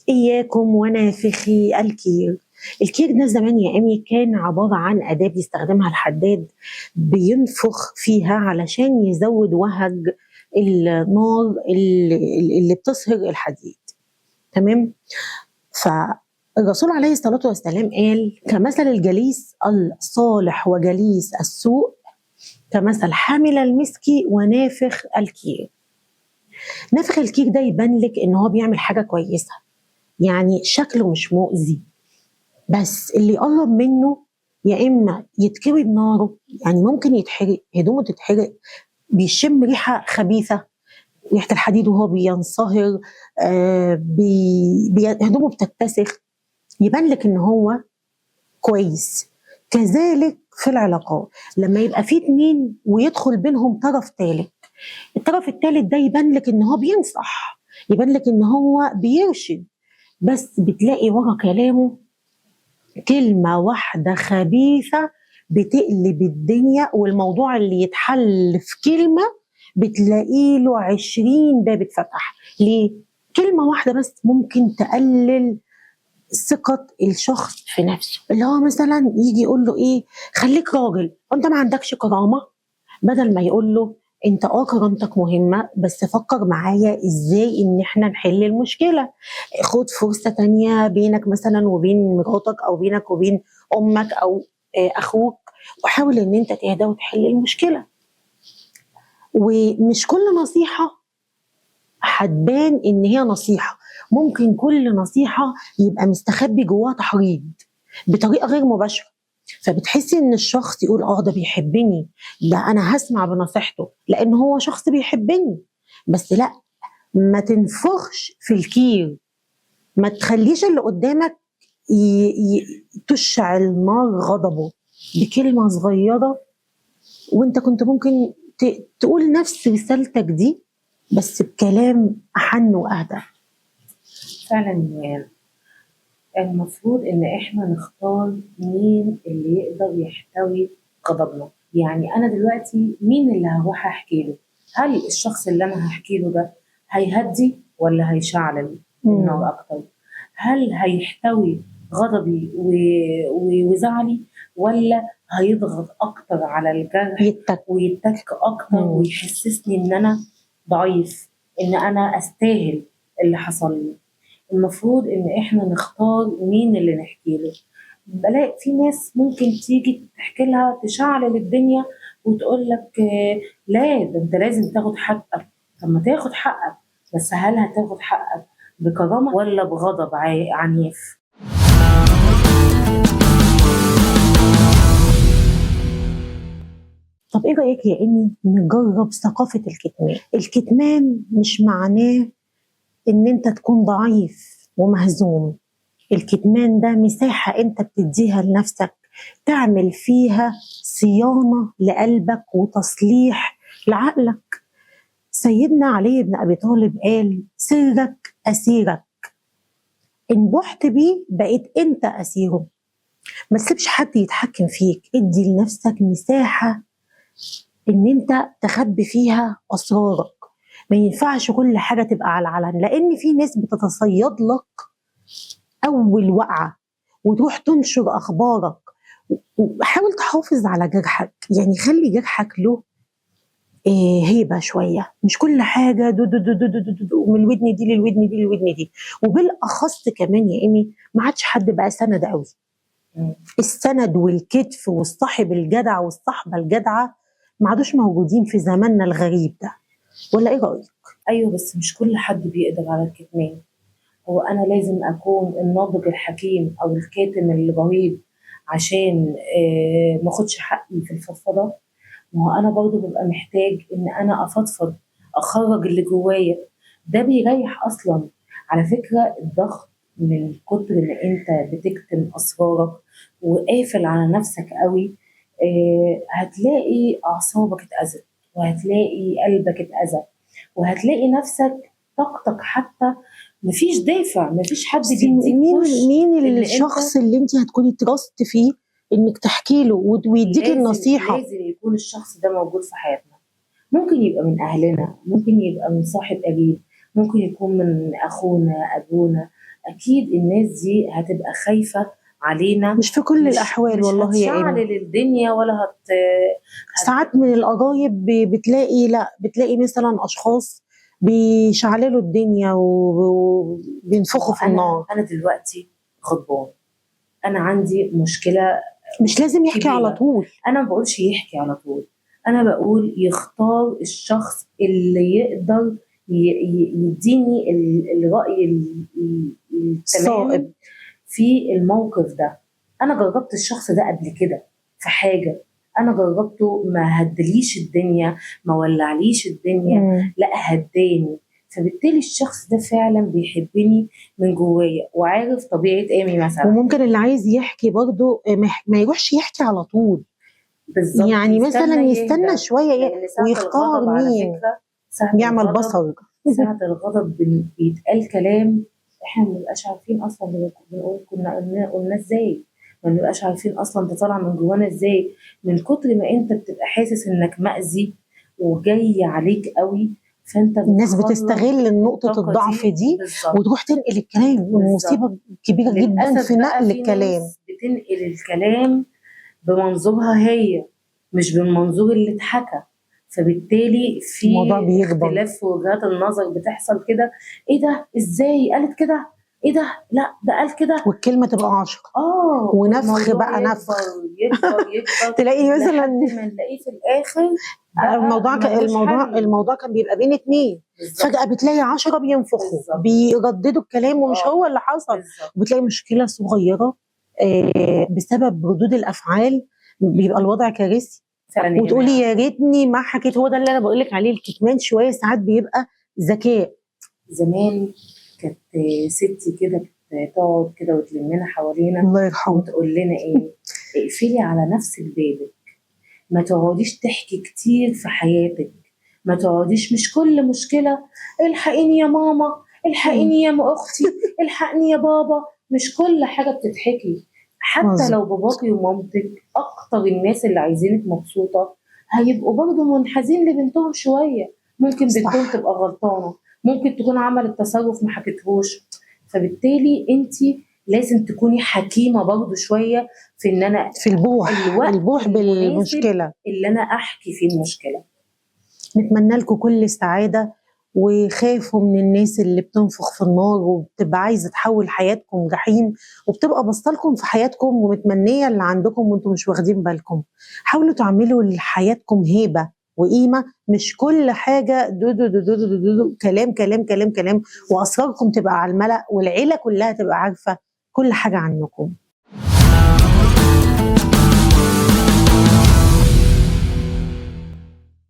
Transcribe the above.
إياكم ونافخي الكير. الكير ده زمان يا إيمي كان عبارة عن أداة بيستخدمها الحداد، بينفخ فيها علشان يزود وهج النار اللي بتصهر الحديد. تمام؟ فالرسول عليه الصلاة والسلام قال: كمثل الجليس الصالح وجليس السوء كمثل حامل المسك ونافخ الكير. نافخ الكير ده يبان لك إن هو بيعمل حاجة كويسة، يعني شكله مش مؤذي، بس اللي يقرب منه يا إما يتكوي بناره، يعني ممكن يتحرق، هدومه تتحرق، بيشم ريحة خبيثة، ريحة الحديد وهو بينصهر، هدومه بتتسخ، يبان لك إن هو كويس. كذلك في العلاقات، لما يبقى في اتنين ويدخل بينهم طرف ثالث، الطرف الثالث ده يبان لك إن هو بينصح، يبان لك إن هو بيرشد، بس بتلاقي ورا كلامه كلمة واحدة خبيثة بتقلب الدنيا، والموضوع اللي يتحل في كلمة بتلاقي له 20 باب اتفتح. ليه؟ كلمة واحدة بس ممكن تقلل ثقة الشخص في نفسه، اللي هو مثلا يجي يقول له ايه: خليك راجل، وانت ما عندكش كرامة، بدل ما يقول له: انت كرامتك مهمة، بس فكر معايا ازاي ان احنا نحل المشكلة، خد فرصة تانية بينك مثلا وبين مراتك، او بينك وبين امك، او اخوك، وحاول ان انت تهدى وتحل المشكلة. ومش كل نصيحة هتبان ان هي نصيحة، ممكن كل نصيحة يبقى مستخبي جواها تحريض بطريقة غير مباشرة، فبتحسي ان الشخص يقول: ده بيحبني، ده انا هسمع بنصيحته لان هو شخص بيحبني. بس لا، ما تنفخش في الكير، ما تخليش اللي قدامك تشعل نار غضبه بكلمة صغيرة، وانت كنت ممكن تقول نفس رسالتك دي بس بكلام أحن وأهدى. فعلا المفروض ان احنا نختار مين اللي يقدر يحتوي غضبنا. يعني انا دلوقتي مين اللي هروح احكي له؟ هل الشخص اللي انا هحكي له ده هيهدي ولا هيشعل النار اكتر؟ هل هيحتوي غضبي وزعلي، ولا هيضغط اكتر على الجرح ويتك اكتر ويحسسني ان انا ضعيف، ان انا استاهل اللي حصل لي؟ المفروض ان احنا نختار مين اللي نحكي له. بلاقي في ناس ممكن تيجي تحكي لها تشعل الدنيا وتقول لك: لا، ده انت لازم تاخد حقك. طب ما تاخد حقك، بس هل هتاخد حقك بكرامة ولا بغضب عنيف؟ طب ايه رأيك يا إيمي نجرب ثقافة الكتمان؟ الكتمان مش معناه ان انت تكون ضعيف ومهزوم، الكتمان ده مساحة انت بتديها لنفسك تعمل فيها صيانة لقلبك وتصليح لعقلك. سيدنا علي بن أبي طالب قال: سرك أسيرك، إن بحت بيه بقيت أنت أسيره. ما تسيبش حد يتحكم فيك، ادي لنفسك مساحة إن أنت تخبي فيها أسرارك. ما ينفعش كل حاجة تبقى على العلن، لأن في ناس بتتصيد لك أول وقعة وتروح تنشر أخبارك. وحاول تحافظ على جرحك، يعني خلي جرحك له هيبة شوية، مش كل حاجة دو دو دو دو دو دو دو من الودن دي للودن دي للودن دي. وبالأخص كمان يا إيمي ما عادش حد بقى سند قوي. السند والكتف والصاحب الجدع والصحبة الجدعة ما عادوش موجودين في زماننا الغريب ده، ولا إيه رأيك؟ أيوه، بس مش كل حد بيقدر على الكتمان. هو أنا لازم أكون الناضج الحكيم أو الكاتم الرهيب عشان ما أخدش حقي في الفضفضة؟ ما هو أنا برضو ببقى محتاج إن أنا أفضفض، أخرج اللي جوايا. ده بيريح أصلا. على فكرة الضغط من كتر إن أنت بتكتم أسرارك وقافل على نفسك قوي، هتلاقي أعصابك اتأذت، وهتلاقي قلبك اتأذى، وهتلاقي نفسك طاقتك حتى مفيش دافع، مفيش حد بيديك مين الشخص اللي انت هتكوني ترست فيه انك تحكي له ويديك النصيحة؟ لازم يكون الشخص ده موجود في حياتنا. ممكن يبقى من اهلنا، ممكن يبقى من صاحب قريب، ممكن يكون من أخونا، أبونا. أكيد الناس دي هتبقى خايفة علينا. مش في كل مش الأحوال مش والله يا إيمي. هتشعلل الدنيا ولا ساعات من القرايب بتلاقي مثلا أشخاص بيشعللوا الدنيا وبينفخوا في النار. أنا دلوقتي غضبان، أنا عندي مشكلة مش لازم يحكي على كبيرة. طول. أنا ما بقولش يحكي على طول، أنا بقول يختار الشخص اللي يقدر يديني الرأي التمام الصائب. في الموقف ده. أنا جربت الشخص ده قبل كده في حاجة، أنا جربته ما هدليش الدنيا، ما ولعليش الدنيا، لا هداني. فبالتالي الشخص ده فعلا بيحبني من جوايا وعارف طبيعة إيمي مثلا. وممكن اللي عايز يحكي برضه ما يروحش يحكي على طول. بالظبط، يعني مثلا يستنى يهدى. شوية لأن ساعة ويختار الغضب على مين فكرة، ساعة يعمل الغضب بصر. ساعة الغضب بيتقال كلام احنا ما بنبقاش عارفين اصلا بنقول كنا قلنا ازاي، ما بنبقاش عارفين اصلا ده طالع من جوانا ازاي، من كتر ما انت بتبقى حاسس انك مأذي وجاي عليك قوي. فانت الناس بتخرج بتستغل نقطة الطاقة الضعف دي بالظبط. وتروح تنقل الكلام، والمصيبة كبيرة جدا للأسف في بقى نقل في الكلام. ناس بتنقل الكلام بمنظورها هي، مش بالمنظور اللي اتحكى. فبالتالي في الموضوع بيكبر. اختلاف في وجهات النظر بتحصل كده. ايه ده؟ ازاي قالت كده؟ ايه ده؟ لا ده قال كده. والكلمة تبقى عشرة ونفخ والموضوع بقى نفخ. يكبر تلاقي لحد مثلا ما نلاقيه في الاخر بقى ملوش حل. الموضوع كان بيبقى بين اتنين، بالظبط. فجأة بتلاقي 10 بينفخوا بالظبط. بيرددوا الكلام ومش هو اللي حصل. بالظبط. وبتلاقي مشكلة صغيرة بسبب ردود الأفعال بيبقى الوضع كارثي. فعلا وتقولي يا ريتني ما حكيت. هو ده اللي أنا بقول لك عليه، الكتمان شوية ساعات بيبقى ذكاء. زمان كانت ستي كده تقعد كده وتلمنا حوالينا الله يرحمه وتقول لنا ايه؟ اقفلي على نفسك بابك، ما تقعديش تحكي كتير في حياتك، ما تقعديش مش كل مشكلة الحقيني يا ماما، الحقيني يا اختي، الحقني يا بابا. مش كل حاجة بتتحكي. حتى لو باباكي ومامتك اكتر الناس اللي عايزينك مبسوطة هيبقوا برضه منحازين لبنتهم شوية. ممكن بنتهم تبقى غلطانة، ممكن تكون عملت تصرف ما حكيتهوش. فبالتالي انت لازم تكوني حكيمة برضه شوية في ان انا في البوح بالمشكلة اللي انا احكي فيه المشكلة. نتمنى لكم كل سعادة، وخافوا من الناس اللي بتنفخ في النار وبتبقى عايزة تحول حياتكم جحيم، وبتبقى بصلكم في حياتكم ومتمنية اللي عندكم وانتم مش واخدين بالكم. حاولوا تعملوا لحياتكم هيبة وقيمة، مش كل حاجة دو دو دو دو دو دو دو كلام كلام كلام كلام، وأسراركم تبقى على الملأ والعيلة كلها تبقى عارفة كل حاجة عنكم.